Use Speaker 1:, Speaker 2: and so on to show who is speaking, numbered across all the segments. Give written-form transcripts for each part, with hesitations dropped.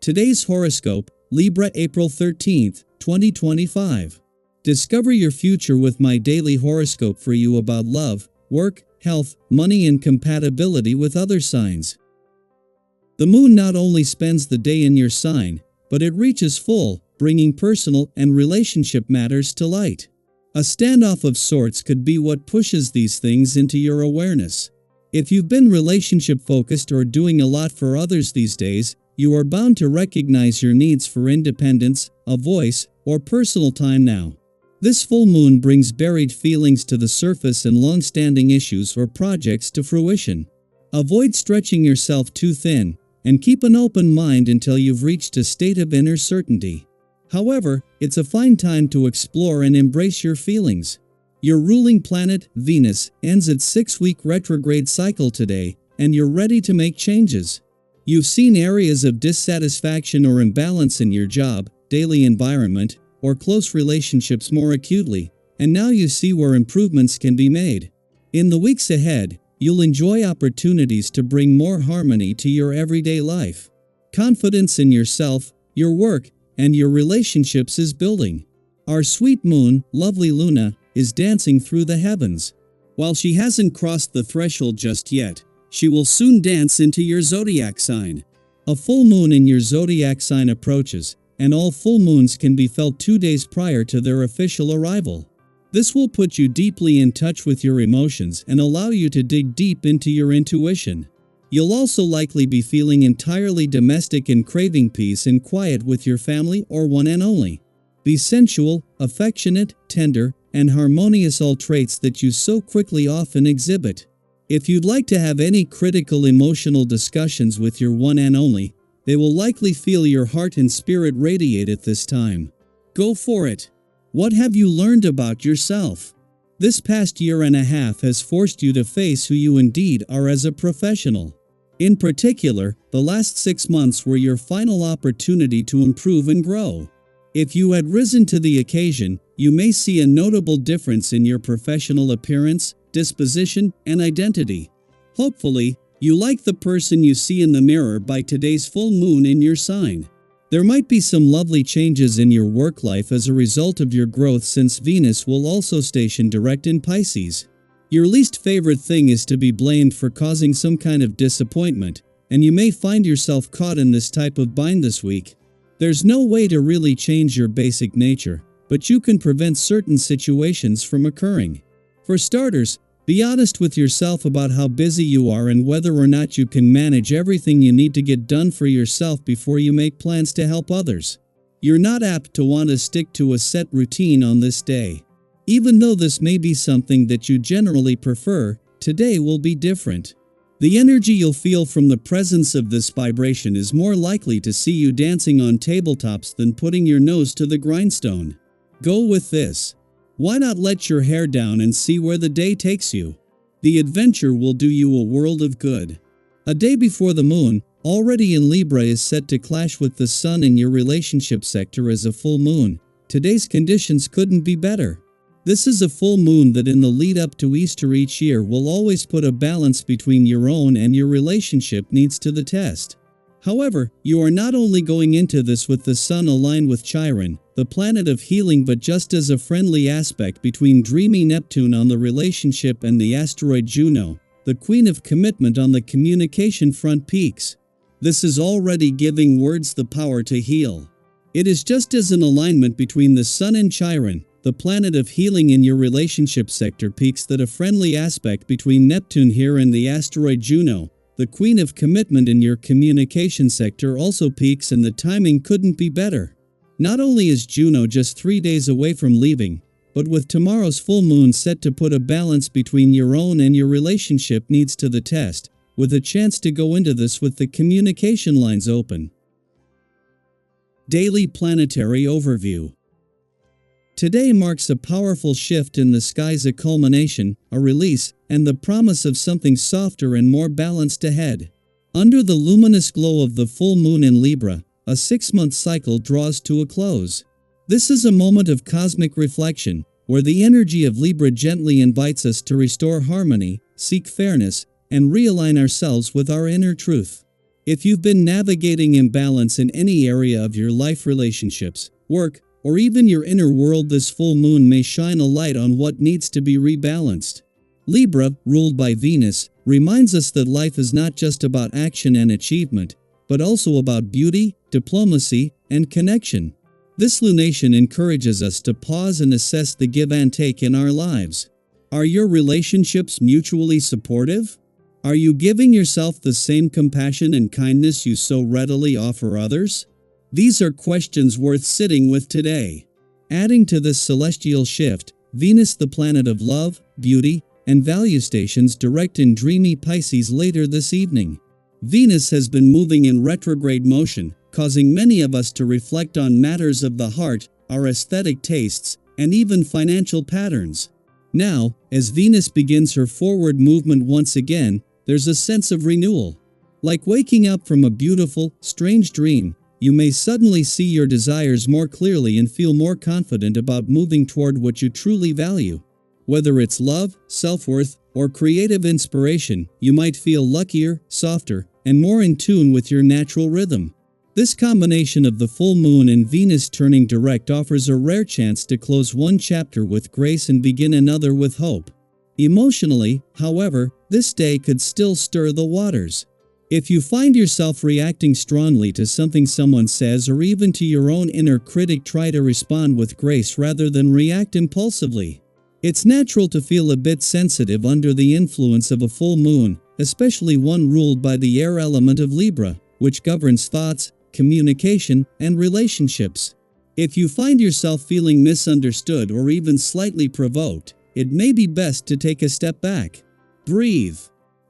Speaker 1: Today's horoscope, Libra April 13th, 2025. Discover your future with my daily horoscope for you about love, work, health, money and compatibility with other signs. The moon not only spends the day in your sign, but it reaches full, bringing personal and relationship matters to light. A standoff of sorts could be what pushes these things into your awareness. If you've been relationship focused or doing a lot for others these days, you are bound to recognize your needs for independence, a voice, or personal time now. This full moon brings buried feelings to the surface and long-standing issues or projects to fruition. Avoid stretching yourself too thin, and keep an open mind until you've reached a state of inner certainty. However, it's a fine time to explore and embrace your feelings. Your ruling planet, Venus, ends its 6-week retrograde cycle today, and you're ready to make changes. You've seen areas of dissatisfaction or imbalance in your job, daily environment, or close relationships more acutely, and now you see where improvements can be made. In the weeks ahead, you'll enjoy opportunities to bring more harmony to your everyday life. Confidence in yourself, your work, and your relationships is building. Our sweet moon, lovely Luna, is dancing through the heavens. While she hasn't crossed the threshold just yet, she will soon dance into your zodiac sign. A full moon in your zodiac sign approaches, and all full moons can be felt 2 days prior to their official arrival. This will put you deeply in touch with your emotions and allow you to dig deep into your intuition. You'll also likely be feeling entirely domestic and craving peace and quiet with your family or one and only. Be sensual, affectionate, tender, and harmonious, all traits that you so quickly often exhibit. If you'd like to have any critical emotional discussions with your one and only, they will likely feel your heart and spirit radiate at this time. Go for it. What have you learned about yourself? This past year and a half has forced you to face who you indeed are as a professional. In particular, the last 6 months were your final opportunity to improve and grow. If you had risen to the occasion, you may see a notable difference in your professional appearance, disposition, and identity. Hopefully, you like the person you see in the mirror by today's full moon in your sign. There might be some lovely changes in your work life as a result of your growth, since Venus will also station direct in Pisces. Your least favorite thing is to be blamed for causing some kind of disappointment, and you may find yourself caught in this type of bind this week. There's no way to really change your basic nature, but you can prevent certain situations from occurring. For starters, be honest with yourself about how busy you are and whether or not you can manage everything you need to get done for yourself before you make plans to help others. You're not apt to want to stick to a set routine on this day. Even though this may be something that you generally prefer, today will be different. The energy you'll feel from the presence of this vibration is more likely to see you dancing on tabletops than putting your nose to the grindstone. Go with this. Why not let your hair down and see where the day takes you? The adventure will do you a world of good. A day before the moon, already in Libra, is set to clash with the sun in your relationship sector as a full moon. Today's conditions couldn't be better. This is a full moon that in the lead up to Easter each year will always put a balance between your own and your relationship needs to the test. However, you are not only going into this with the sun aligned with Chiron, the planet of healing, but just as a friendly aspect between dreamy Neptune on the relationship and the asteroid Juno, the queen of commitment on the communication front, peaks. This is already giving words the power to heal. It is just as an alignment between the sun and Chiron, the planet of healing in your relationship sector, peaks, that a friendly aspect between Neptune here and the asteroid Juno, the queen of commitment in your communication sector, also peaks, and the timing couldn't be better. Not only is Juno just 3 days away from leaving, but with tomorrow's full moon set to put a balance between your own and your relationship needs to the test, with a chance to go into this with the communication lines open. Daily Planetary Overview. Today marks a powerful shift in the skies, a culmination, a release, and the promise of something softer and more balanced ahead. Under the luminous glow of the full moon in Libra, a 6-month cycle draws to a close. This is a moment of cosmic reflection, where the energy of Libra gently invites us to restore harmony, seek fairness, and realign ourselves with our inner truth. If you've been navigating imbalance in any area of your life, relationships, work, or even your inner world, this full moon may shine a light on what needs to be rebalanced. Libra, ruled by Venus, reminds us that life is not just about action and achievement, but also about beauty, diplomacy, and connection. This lunation encourages us to pause and assess the give and take in our lives. Are your relationships mutually supportive? Are you giving yourself the same compassion and kindness you so readily offer others? These are questions worth sitting with today. Adding to this celestial shift, Venus, the planet of love, beauty, and value, stations direct in dreamy Pisces later this evening. Venus has been moving in retrograde motion, causing many of us to reflect on matters of the heart, our aesthetic tastes, and even financial patterns. Now, as Venus begins her forward movement once again, there's a sense of renewal. Like waking up from a beautiful, strange dream, you may suddenly see your desires more clearly and feel more confident about moving toward what you truly value. Whether it's love, self-worth, or creative inspiration, you might feel luckier, softer, and more in tune with your natural rhythm. This combination of the full moon and Venus turning direct offers a rare chance to close one chapter with grace and begin another with hope. Emotionally, however, this day could still stir the waters. If you find yourself reacting strongly to something someone says or even to your own inner critic, try to respond with grace rather than react impulsively. It's natural to feel a bit sensitive under the influence of a full moon, especially one ruled by the air element of Libra, which governs thoughts, communication, and relationships. If you find yourself feeling misunderstood or even slightly provoked, it may be best to take a step back. Breathe.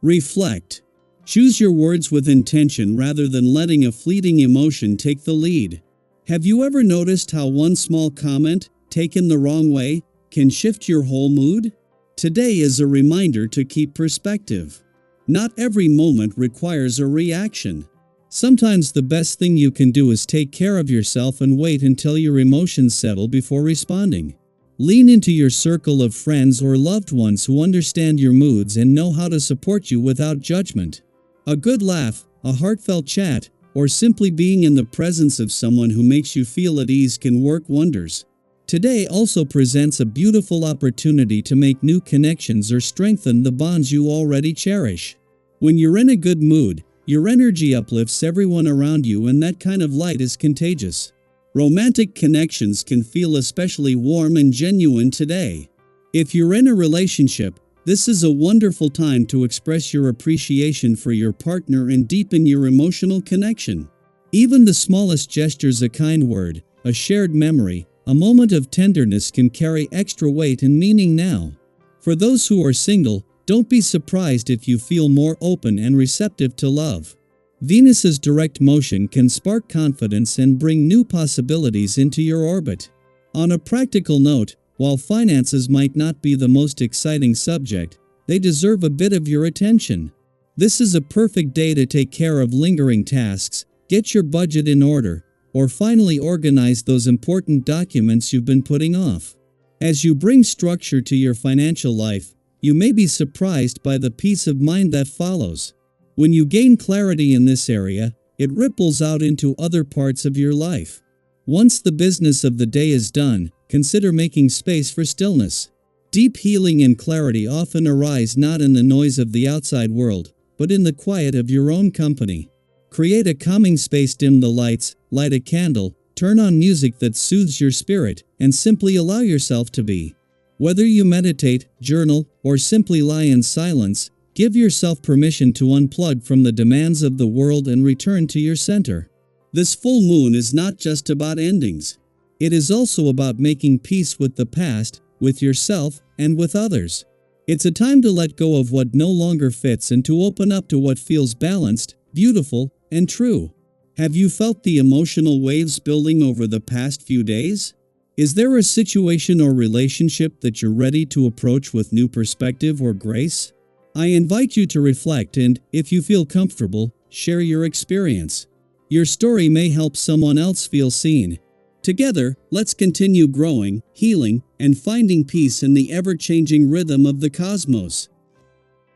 Speaker 1: Reflect. Choose your words with intention rather than letting a fleeting emotion take the lead. Have you ever noticed how one small comment, taken the wrong way, can shift your whole mood? Today is a reminder to keep perspective. Not every moment requires a reaction. Sometimes the best thing you can do is take care of yourself and wait until your emotions settle before responding. Lean into your circle of friends or loved ones who understand your moods and know how to support you without judgment. A good laugh, a heartfelt chat, or simply being in the presence of someone who makes you feel at ease can work wonders. Today also presents a beautiful opportunity to make new connections or strengthen the bonds you already cherish. When you're in a good mood, your energy uplifts everyone around you, and that kind of light is contagious. Romantic connections can feel especially warm and genuine today. If you're in a relationship, this is a wonderful time to express your appreciation for your partner and deepen your emotional connection. Even the smallest gestures, a kind word, a shared memory, a moment of tenderness can carry extra weight and meaning now. For those who are single, don't be surprised if you feel more open and receptive to love. Venus's direct motion can spark confidence and bring new possibilities into your orbit. On a practical note, while finances might not be the most exciting subject, they deserve a bit of your attention. This is a perfect day to take care of lingering tasks, get your budget in order, or finally organize those important documents you've been putting off. As you bring structure to your financial life, you may be surprised by the peace of mind that follows. When you gain clarity in this area, it ripples out into other parts of your life. Once the business of the day is done, consider making space for stillness. Deep healing and clarity often arise not in the noise of the outside world, but in the quiet of your own company. Create a calming space, dim the lights, light a candle, turn on music that soothes your spirit, and simply allow yourself to be. Whether you meditate, journal, or simply lie in silence, give yourself permission to unplug from the demands of the world and return to your center. This full moon is not just about endings. It is also about making peace with the past, with yourself, and with others. It's a time to let go of what no longer fits and to open up to what feels balanced, beautiful, and true. Have you felt the emotional waves building over the past few days? Is there a situation or relationship that you're ready to approach with new perspective or grace? I invite you to reflect and, if you feel comfortable, share your experience. Your story may help someone else feel seen. Together, let's continue growing, healing, and finding peace in the ever-changing rhythm of the cosmos.